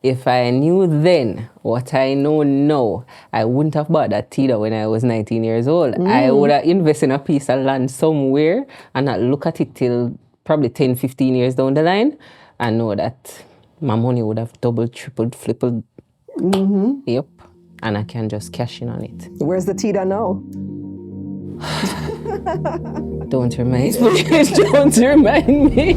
If I knew then what I know now, I wouldn't have bought that Tida when I was 19 years old. I would have invested in a piece of land somewhere and not look at it till probably 10, 15 years down the line and know that my money would have doubled, tripled, flipped. Yep. And I can just cash in on it. Where's the Tida now? Don't remind me. Don't remind me.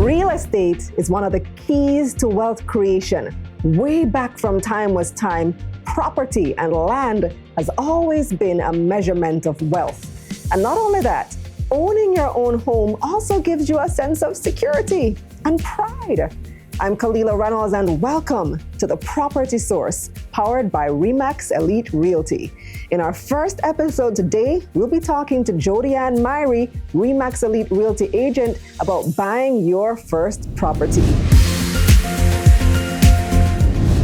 Real estate is one of the keys to wealth creation. Way back from time was time, property and land has always been a measurement of wealth. And not only that, owning your own home also gives you a sense of security and pride. I'm Kalilah Reynolds and welcome to The Property Source, powered by REMAX Elite Realty. In our first episode today, we'll be talking to Jodian Myrie, REMAX Elite Realty agent, about buying your first property.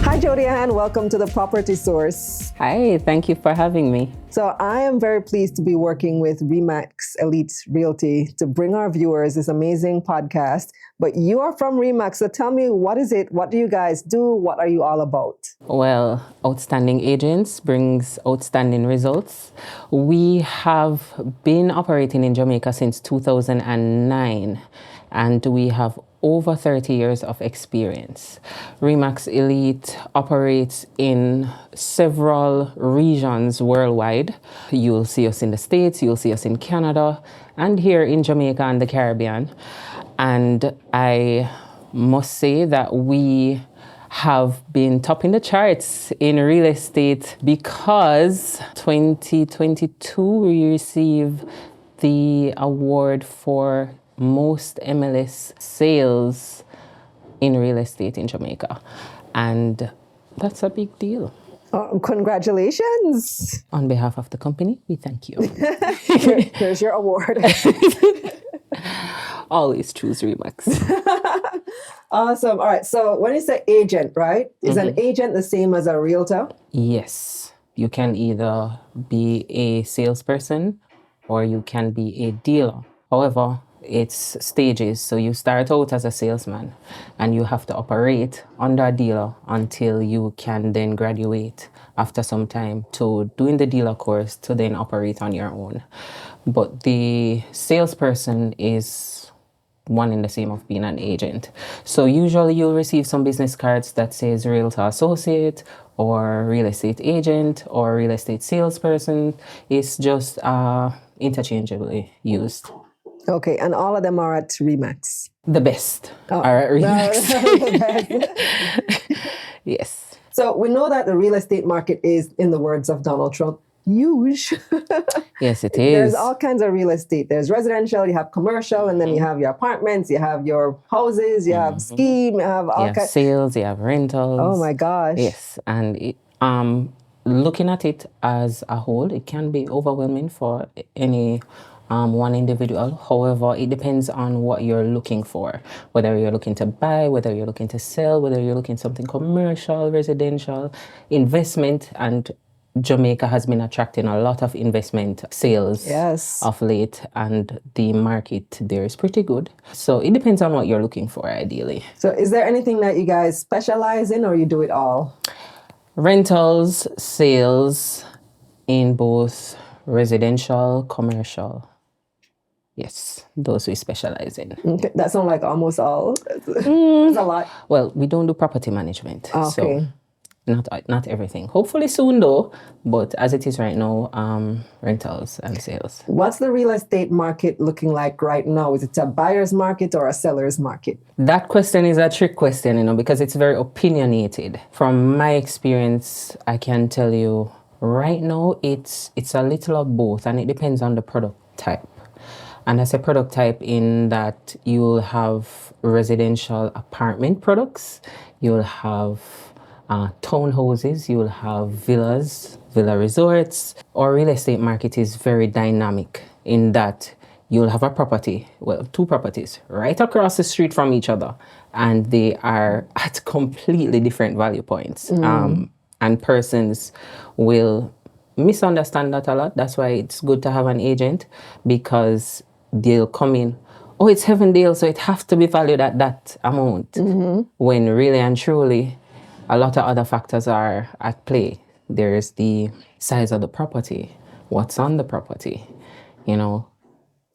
Hi Jodian, welcome to The Property Source. Hi, thank you for having me. So I am very pleased to be working with REMAX Elite Realty to bring our viewers this amazing podcast. But you are from REMAX, so tell me, what is it? What do you guys do? What are you all about? Well, outstanding agents brings outstanding results. We have been operating in Jamaica since 2009, and we have over 30 years of experience. REMAX Elite operates in several regions worldwide. You'll see us in the States, you'll see us in Canada, and here in Jamaica and the Caribbean. And I must say that we have been topping the charts in real estate because 2022 we received the award for most MLS sales in real estate in Jamaica. And that's a big deal. Oh, congratulations. On behalf of the company, we thank you. Here's your award. Always choose REMAX. Awesome. All right. So when you say agent, right? Is an agent the same as a realtor? Yes. You can either be a salesperson or you can be a dealer. However, it's stages. So you start out as a salesman and you have to operate under a dealer until you can then graduate after some time to doing the dealer course to then operate on your own. But the salesperson is one and the same of being an agent. So usually you'll receive some business cards that says Realtor Associate or real estate agent or real estate salesperson. It's just interchangeably used. Okay, and all of them are at REMAX. The best are at REMAX. The best. Yes. So we know that the real estate market is, in the words of Donald Trump, huge. Yes, it is. There's all kinds of real estate. There's residential, you have commercial, and then you have your apartments, you have your houses, you have scheme, you have all kinds. Sales, you have rentals. Oh my gosh. Yes, and looking at it as a whole, it can be overwhelming for any one individual. However, it depends on what you're looking for, whether you're looking to buy, whether you're looking to sell, whether you're looking something commercial, residential, investment, and Jamaica has been attracting a lot of investment sales of late, and the market there is pretty good. So it depends on what you're looking for, ideally. So is there anything that you guys specialize in, or you do it all? Rentals, sales in both residential, commercial. Yes, those we specialize in. Okay, that sounds like almost all. That's a lot. Well, we don't do property management. Okay. So not everything. Hopefully soon though, but as it is right now, rentals and sales. What's the real estate market looking like right now? Is it a buyer's market or a seller's market? That question is a trick question, because it's very opinionated. From my experience, I can tell you right now it's a little of both, and it depends on the product type. And I say product type in that you'll have residential apartment products, you'll have townhouses, you'll have villas, villa resorts. Our real estate market is very dynamic in that you'll have a property, well, two properties right across the street from each other, and they are at completely different value points. And persons will misunderstand that a lot. That's why it's good to have an agent, because they'll come in, oh, it's heaven deal, so it has to be valued at that amount. When really and truly, a lot of other factors are at play. There's the size of the property, what's on the property, you know.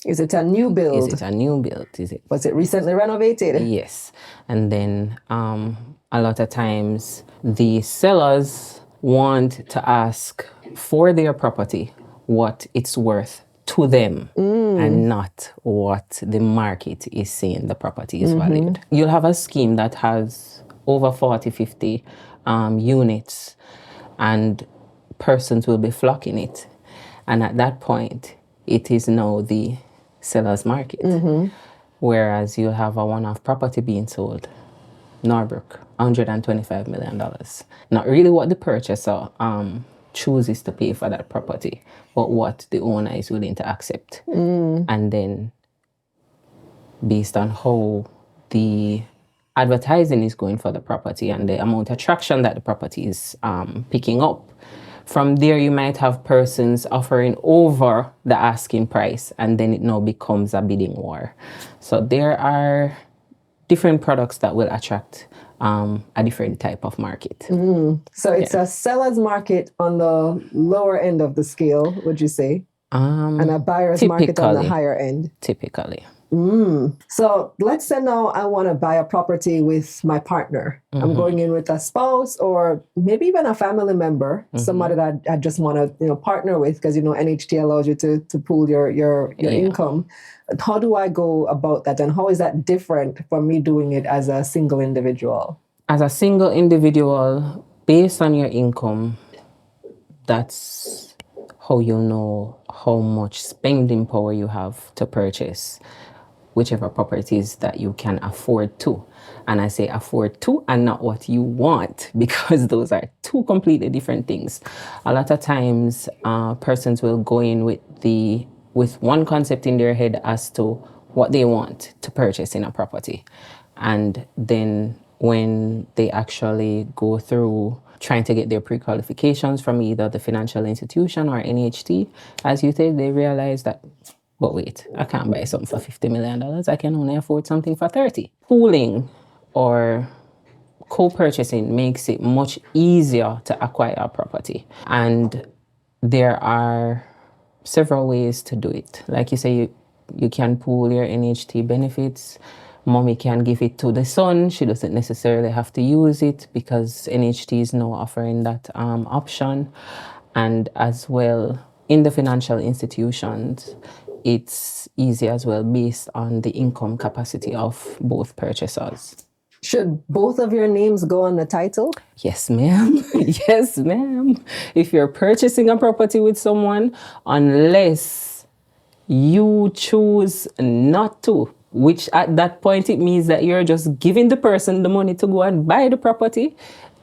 Is it a new build? Is it a new build? Was it recently renovated? Yes. And then a lot of times the sellers want to ask for their property what it's worth to them and not what the market is saying the property is valued. You'll have a scheme that has over 40, 50 units, and persons will be flocking it. And at that point, it is now the seller's market. Whereas you'll have a one-off property being sold, Norbrook, $125 million. Not really what the purchaser chooses to pay for that property, but what the owner is willing to accept. And then based on how the advertising is going for the property and the amount of traction that the property is picking up, from there you might have persons offering over the asking price, and then it now becomes a bidding war. So there are different products that will attract a different type of market. So it's a seller's market on the lower end of the scale, would you say? And a buyer's market on the higher end? Typically. So let's say now I want to buy a property with my partner. I'm going in with a spouse or maybe even a family member, somebody that I just want to partner with, because NHT allows you to pool your income. How do I go about that, and how is that different from me doing it as a single individual? As a single individual, based on your income, that's how you know how much spending power you have to purchase whichever properties that you can afford to. And I say afford to and not what you want, because those are two completely different things. A lot of times persons will go in with one concept in their head as to what they want to purchase in a property. And then when they actually go through trying to get their pre-qualifications from either the financial institution or NHT, as you said, they realize that, but wait, I can't buy something for $50 million. I can only afford something for 30. Pooling or co-purchasing makes it much easier to acquire a property. And there are several ways to do it. Like you say, you can pool your NHT benefits. Mommy can give it to the son. She doesn't necessarily have to use it, because NHT is now offering that option. And as well, in the financial institutions, it's easy as well based on the income capacity of both purchasers. Should both of your names go on the title? Yes, ma'am. Yes, ma'am. If you're purchasing a property with someone, unless you choose not to, which at that point it means that you're just giving the person the money to go and buy the property,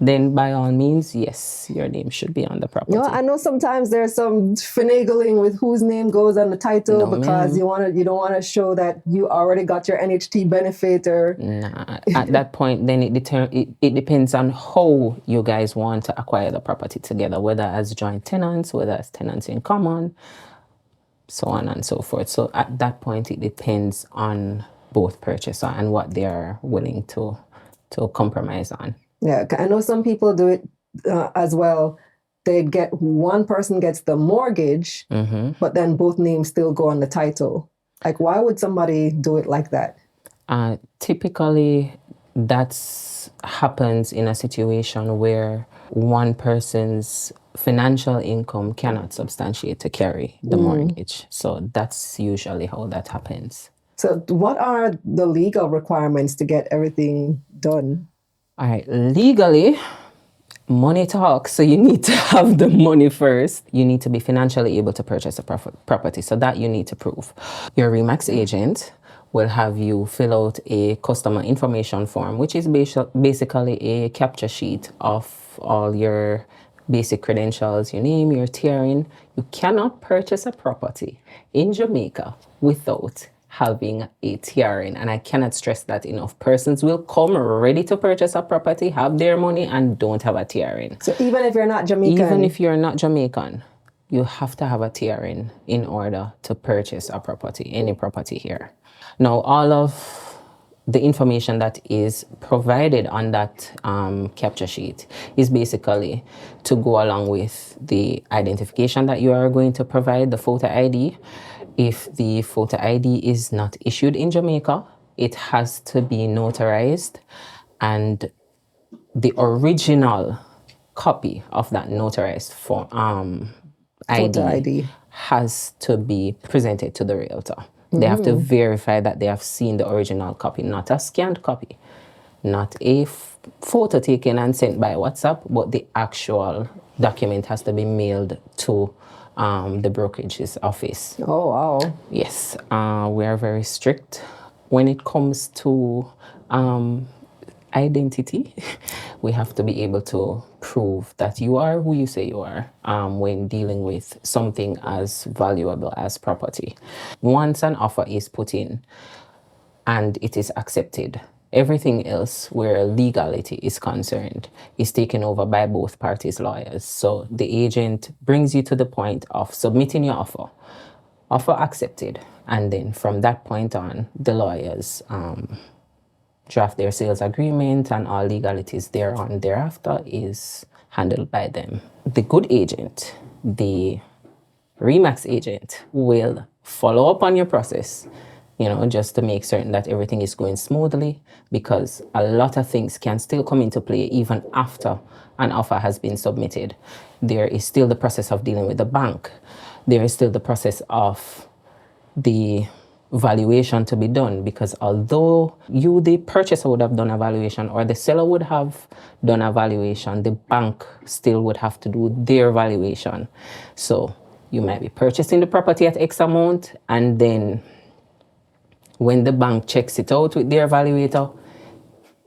then by all means, yes, your name should be on the property. I know sometimes there's some finagling with whose name goes on the title, because you don't want to show that you already got your NHT benefit or... Nah, at that point, then it depends on how you guys want to acquire the property together, whether as joint tenants, whether as tenants in common, so on and so forth. So at that point, it depends on both purchaser and what they are willing to compromise on. Yeah, I know some people do it as well. One person gets the mortgage, but then both names still go on the title. Like, why would somebody do it like that? Typically, that happens in a situation where one person's financial income cannot substantiate to carry the mortgage. So that's usually how that happens. So what are the legal requirements to get everything done? All right, legally, money talks. So you need to have the money first. You need to be financially able to purchase a property. So that you need to prove. Your REMAX agent will have you fill out a customer information form, which is basically a capture sheet of all your basic credentials, your name, your TRN. You cannot purchase a property in Jamaica without having a TRN, and I cannot stress that enough. Persons will come ready to purchase a property, have their money, and don't have a TRN. So even if you're not Jamaican? Even if you're not Jamaican, you have to have a TRN in order to purchase a property, any property here. Now, all of the information that is provided on that capture sheet is basically to go along with the identification that you are going to provide, the photo ID. If the photo ID is not issued in Jamaica, it has to be notarized, and the original copy of that notarized form Photo ID ID. has to be presented to the realtor. They have to verify that they have seen the original copy, not a scanned copy, not a photo taken and sent by WhatsApp, but the actual document has to be mailed to the brokerage's office. Oh, wow. Yes, we are very strict when it comes to identity. We have to be able to prove that you are who you say you are when dealing with something as valuable as property. Once an offer is put in and it is accepted, everything else where legality is concerned is taken over by both parties' lawyers. So the agent brings you to the point of submitting your offer accepted, and then from that point on, the lawyers draft their sales agreement, and all legalities thereon thereafter is handled by them. The good agent, the REMAX agent, will follow up on your process, just to make certain that everything is going smoothly, because a lot of things can still come into play even after an offer has been submitted. There is still the process of dealing with the bank. There is still the process of the valuation to be done, because although you, the purchaser, would have done a valuation, or the seller would have done a valuation, the bank still would have to do their valuation. So you might be purchasing the property at X amount, and then when the bank checks it out with their valuator,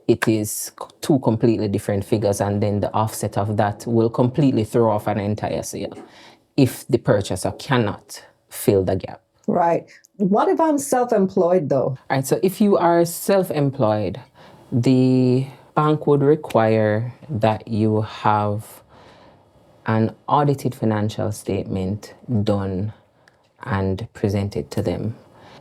it is two completely different figures, and then the offset of that will completely throw off an entire sale if the purchaser cannot fill the gap. Right. What if I'm self-employed though? All right, so if you are self-employed, the bank would require that you have an audited financial statement done and presented to them.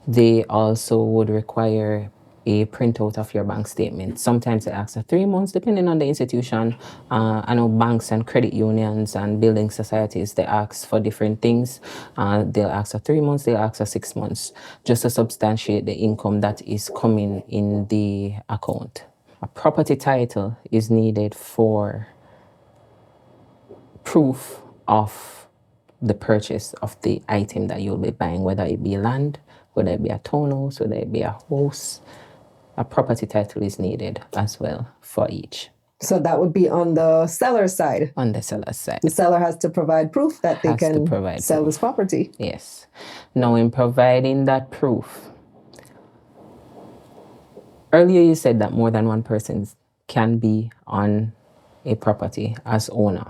They also would require a printout of your bank statement. Sometimes they ask for 3 months, depending on the institution. I know banks and credit unions and building societies, they ask for different things. They'll ask for 3 months, they'll ask for 6 months, just to substantiate the income that is coming in the account. A property title is needed for proof of the purchase of the item that you'll be buying, whether it be land, whether it be a townhouse, whether it be a house. A property title is needed as well for each. So that would be on the seller's side. On the seller's side. The seller has to provide proof that they can sell this property. Yes. Now, in providing that proof, earlier you said that more than one person can be on a property as owner.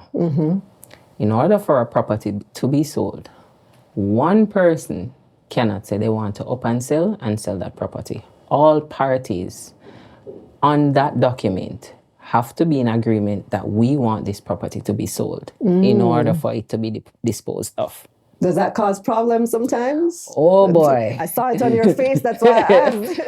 In order for a property to be sold, one person cannot say they want to up and sell that property. All parties on that document have to be in agreement that we want this property to be sold in order for it to be disposed of. Does that cause problems sometimes? Oh boy. I saw it on your face, that's why I asked.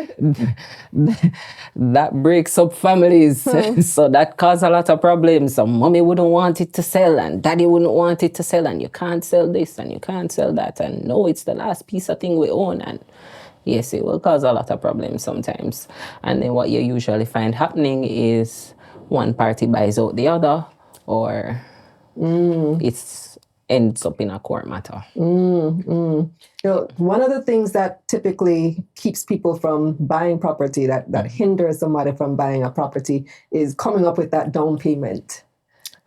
That breaks up families. So that causes a lot of problems. So mommy wouldn't want it to sell, and daddy wouldn't want it to sell, and you can't sell this and you can't sell that, and no, it's the last piece of thing we own. And yes, it will cause a lot of problems sometimes. And then what you usually find happening is one party buys out the other, or it ends up in a court matter. You know, one of the things that typically keeps people from buying property, that hinders somebody from buying a property, is coming up with that down payment.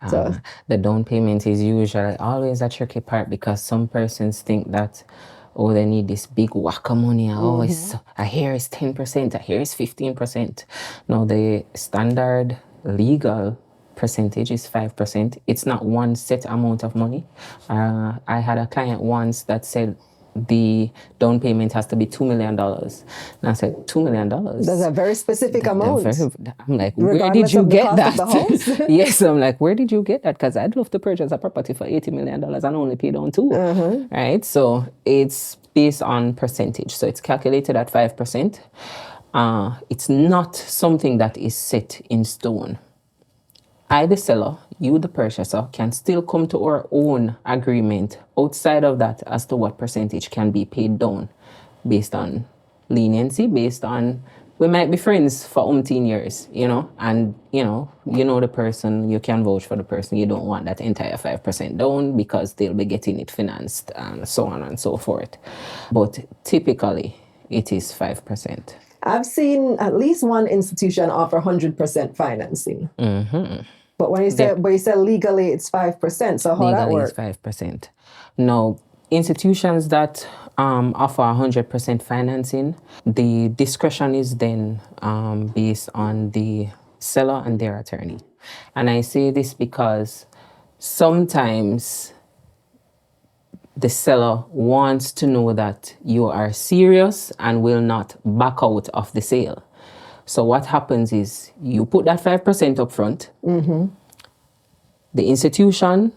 So the down payment is usually always a tricky part, because some persons think that, oh, they need this big whack of money. Oh, I hear it's 10%, I hear it's 15%. No, the standard legal percentage is 5%. It's not one set amount of money. I had a client once that said the down payment has to be $2 million. And I said, $2 million? That's a very specific amount. I'm like, where did you get that? Yes, I'm like, where did you get that? Because I'd love to purchase a property for $80 million and only pay down 2. Right? So it's based on percentage. So it's calculated at 5%. It's not something that is set in stone. I, the seller, you, the purchaser, can still come to our own agreement outside of that as to what percentage can be paid down based on leniency, based on we might be friends for umpteen years, and you know the person, you can vouch for the person. You don't want that entire 5% down because they'll be getting it financed and so on and so forth. But typically, it is 5%. I've seen at least one institution offer 100% financing. But when you say, legally it's 5%, so how that works? Legally it's 5%. Now, institutions that offer 100% financing, the discretion is then based on the seller and their attorney. And I say this because sometimes the seller wants to know that you are serious and will not back out of the sale. So what happens is you put that 5% up front. The institution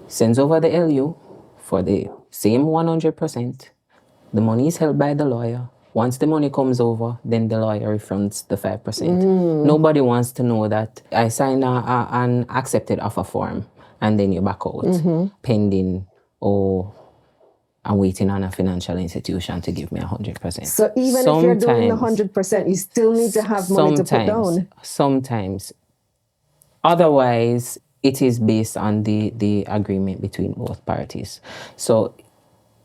sends over the LU for the same 100%. The money is held by the lawyer. Once the money comes over, then the lawyer refunds the 5%. Nobody wants to know that I signed an accepted offer form and then you back out pending, I'm waiting on a financial institution to give me 100%. So even if you're doing the 100%, you still need to have money to put down? Sometimes. Otherwise, it is based on the agreement between both parties. So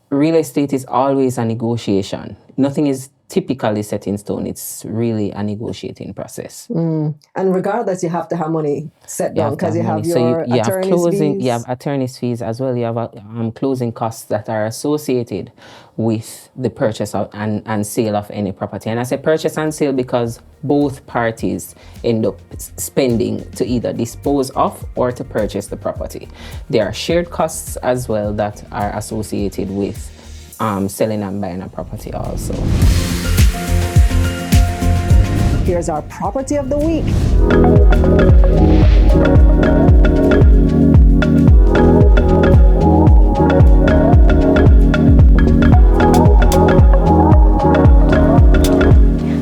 real estate is always a negotiation. Nothing is typically set in stone. It's really a negotiating process. And regardless, you have to have money set down because you have your attorney's fees. You have attorney's fees as well. You have closing costs that are associated with the purchase and sale of any property. And I say purchase and sale because both parties end up spending to either dispose of or to purchase the property. There are shared costs as well that are associated with selling and buying a property also. Here's our property of the week.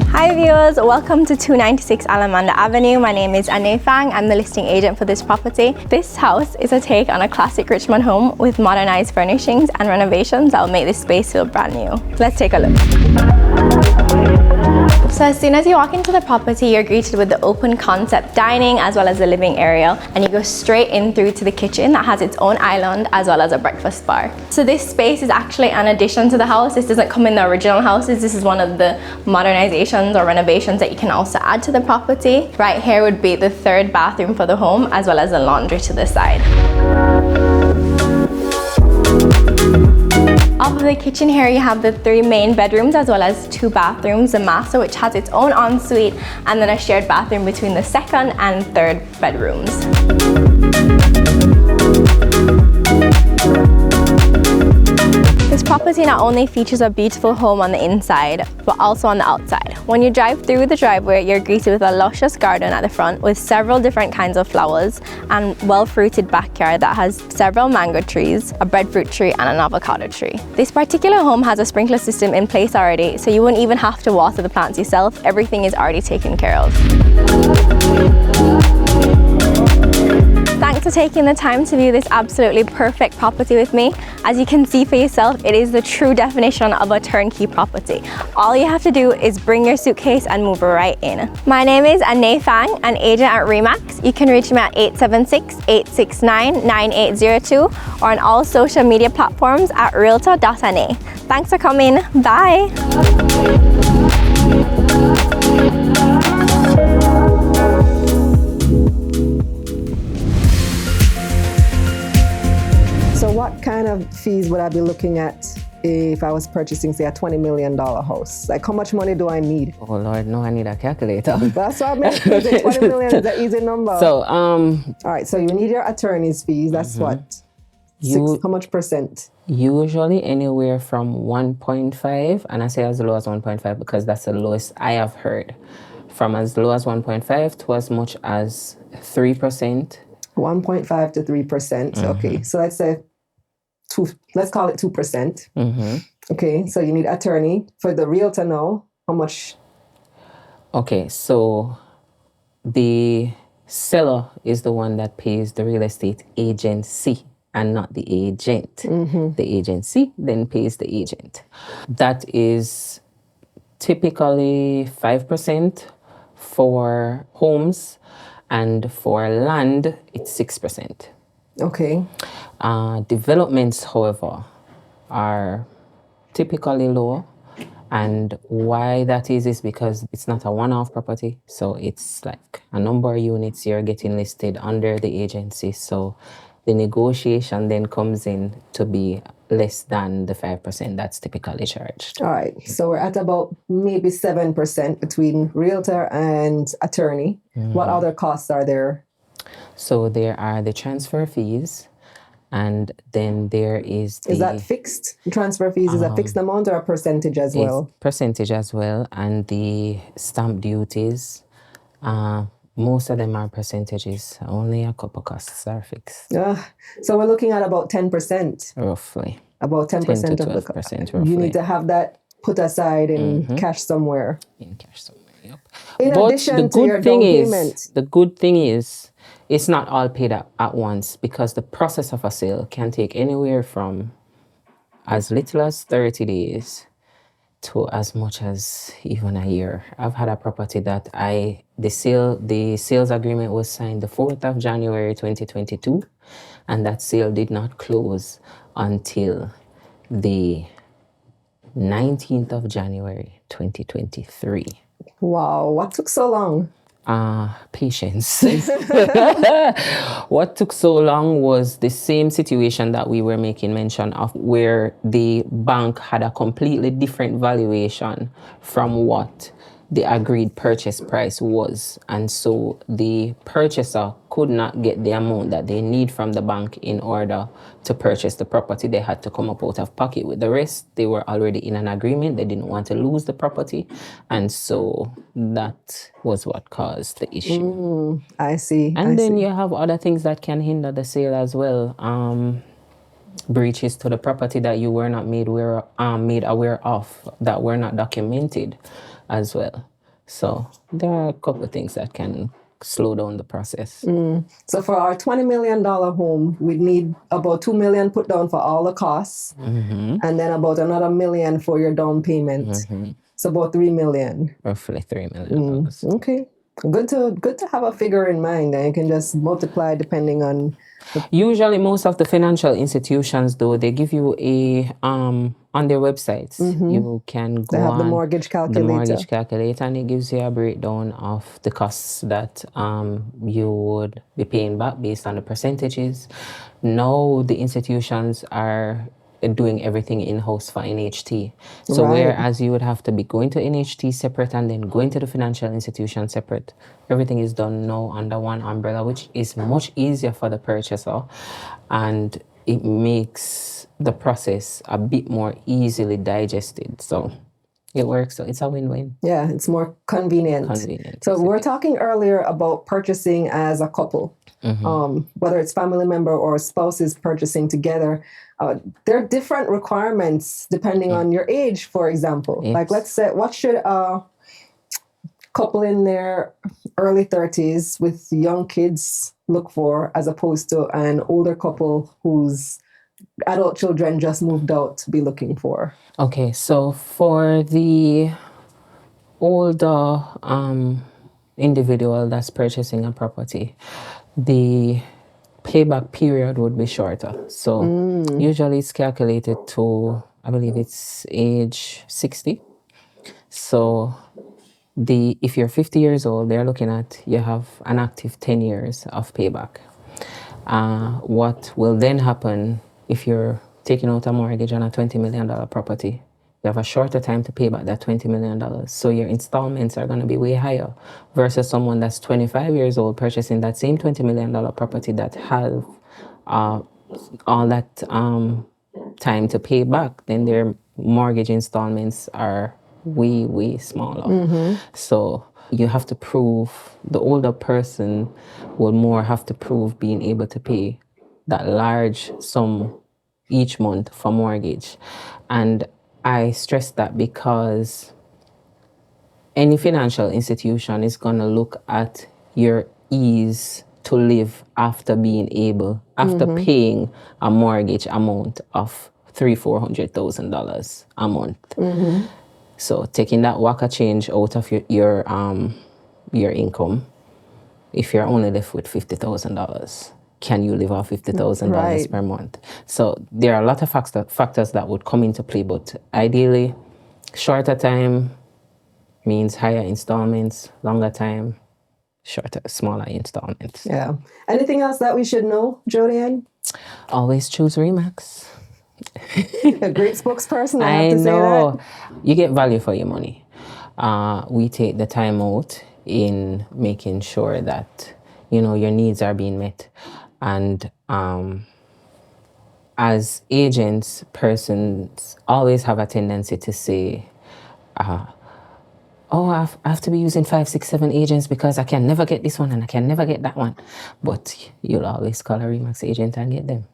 Hi viewers, welcome to 296 Alamanda Avenue. My name is Ane Fang. I'm the listing agent for this property. This house is a take on a classic Richmond home with modernized furnishings and renovations that will make this space feel brand new. Let's take a look. So as soon as you walk into the property, you're greeted with the open concept dining as well as the living area, and you go straight in through to the kitchen that has its own island as well as a breakfast bar. So this space is actually an addition to the house. This doesn't come in the original houses. This is one of the modernizations or renovations that you can also add to the property. Right here would be the third bathroom for the home as well as a laundry to the side. Off of the kitchen here, you have the 3 main bedrooms as well as 2 bathrooms, the master which has its own ensuite, and then a shared bathroom between the second and third bedrooms. This property not only features a beautiful home on the inside, but also on the outside. When you drive through the driveway, you're greeted with a luscious garden at the front with several different kinds of flowers and well-fruited backyard that has several mango trees, a breadfruit tree and an avocado tree. This particular home has a sprinkler system in place already, so you wouldn't even have to water the plants yourself. Everything is already taken care of. Thanks for taking the time to view this absolutely perfect property with me. As you can see for yourself, it is the true definition of a turnkey property. All you have to do is bring your suitcase and move right in. My name is Ane Fang, an agent at REMAX. You can reach me at 876-869-9802 or on all social media platforms at realtor.ane. Thanks for coming. Bye. So what kind of fees would I be looking at if I was purchasing, say, a $20 million house? Like, how much money do I need? Oh Lord, no, I need a calculator. That's what I meant. 20 million is an easy number. So, all right, so you need your attorney's fees. That's what? How much percent? Usually anywhere from 1.5, and I say as low as 1.5 because that's the lowest I have heard. From as low as 1.5 to as much as 3%. 1.5 to 3%. Okay, so let's say let's call it 2%. Okay, so you need attorney. For the realtor now, how much? Okay, so the seller is the one that pays the real estate agency and not the agent. The agency then pays the agent. That is typically 5% for homes, and for land, it's 6%. Okay. Developments, however, are typically lower. And why that is because it's not a one-off property. So it's like a number of units you're getting listed under the agency. So the negotiation then comes in to be less than the 5% that's typically charged. All right. So we're at about maybe 7% between realtor and attorney. What other costs are there? So there are the transfer fees. And then there is the... Is that fixed? Transfer fees is a fixed amount or a percentage as well? Percentage as well. And the stamp duties, most of them are percentages. Only a couple costs are fixed. So we're looking at about 10%. Roughly. About 10% of the cost. You need to have that put aside in cash somewhere. In cash somewhere, yep. In addition to your down payment. The good thing is, it's not all paid at once because the process of a sale can take anywhere from as little as 30 days to as much as even a year. I've had a property that the sales agreement was signed the 4th of January 2022, and that sale did not close until the 19th of January 2023. Wow, what took so long? Patience. What took so long was the same situation that we were making mention of, where the bank had a completely different valuation from what the agreed purchase price was. And so the purchaser could not get the amount that they need from the bank in order to purchase the property. They had to come up out of pocket with the rest. They were already in an agreement. They didn't want to lose the property. And so that was what caused the issue. I see. And then you have other things that can hinder the sale as well. Breaches to the property that you were not made aware of, that were not documented as well. So there are a couple of things that can slow down the process. So for our $20 million home, we'd need about $2 million put down for all the costs, and then about another $1 million for your down payment. So about $3 million. Roughly $3 million. Okay. Good to have a figure in mind, and you can just multiply depending on. Usually, most of the financial institutions, though, they give you a on their websites. You can go have the mortgage calculator, and it gives you a breakdown of the costs that you would be paying back based on the percentages. Now the institutions are doing everything in-house for NHT. So whereas you would have to be going to NHT separate and then going to the financial institution separate, everything is done now under one umbrella, which is much easier for the purchaser, and it makes the process a bit more easily digested. So it works. So it's a win-win. Yeah, it's more convenient. So we're talking earlier about purchasing as a couple, whether it's family member or spouses purchasing together. There are different requirements depending on your age, for example. Yes. Like, let's say, what should a couple in their early 30s with young kids look for as opposed to an older couple whose adult children just moved out to be looking for? Okay, so for the older individual that's purchasing a property, the payback period would be shorter. So usually it's calculated to, I believe it's age 60. So if you're 50 years old, they're looking at, you have an active 10 years of payback. What will then happen if you're taking out a mortgage on a $20 million property? You have a shorter time to pay back that $20 million. So your installments are going to be way higher versus someone that's 25 years old purchasing that same $20 million property that have all that time to pay back, then their mortgage installments are way, way smaller. So you have to prove, the older person will more have to prove being able to pay that large sum each month for mortgage. And I stress that because any financial institution is going to look at your ease to live after paying a mortgage amount of $300,000-$400,000 a month. So taking that waka change out of your income, if you're only left with $50,000, can you live off $50,000 per month? So there are a lot of factors that would come into play, but ideally, shorter time means higher installments, longer time, smaller installments. Yeah. Anything else that we should know, Jodian? Always choose REMAX. A great spokesperson, I have to say that. You get value for your money. We take the time out in making sure that, your needs are being met. And as agents, persons always have a tendency to say, I have to be using 5, 6, 7 agents because I can never get this one and I can never get that one. But you'll always call a REMAX agent and get them.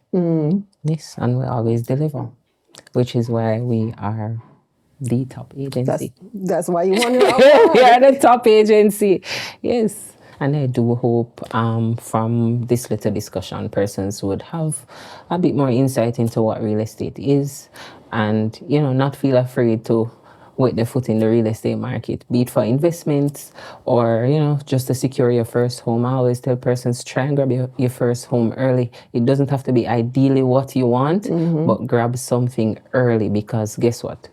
Yes, and we always deliver, which is why we are the top agency. That's why you won your We are the top agency. Yes. And I do hope from this little discussion, persons would have a bit more insight into what real estate is and, not feel afraid to wet their foot in the real estate market, be it for investments or, just to secure your first home. I always tell persons, try and grab your first home early. It doesn't have to be ideally what you want, but grab something early because guess what?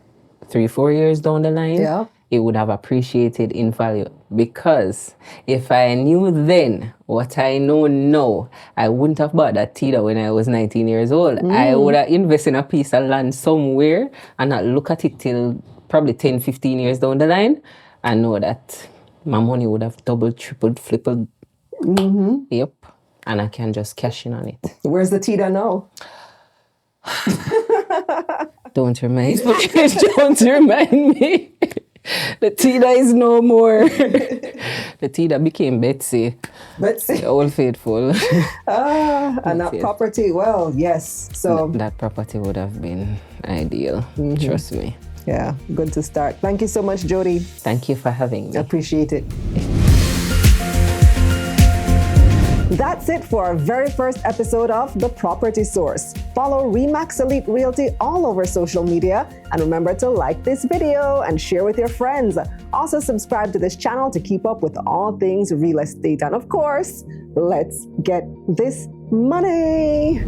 3-4 years down the line, it would have appreciated in value. Because if I knew then what I know now, I wouldn't have bought that Tita when I was 19 years old. I would have invested in a piece of land somewhere and not look at it till probably 10, 15 years down the line and know that my money would have doubled, tripled, flipped. Yep. And I can just cash in on it. Where's the Tita now? Don't remind me. Don't remind me. The Tita is no more. The Tita became Betsy. Betsy. Old faithful. And that property, well, yes. So that property would have been ideal. Trust me. Yeah, good to start. Thank you so much, Jody. Thank you for having me. Appreciate it. That's it for our very first episode of The Property Source. Follow REMAX Elite Realty all over social media. And remember to like this video and share with your friends. Also subscribe to this channel to keep up with all things real estate. And of course, let's get this money.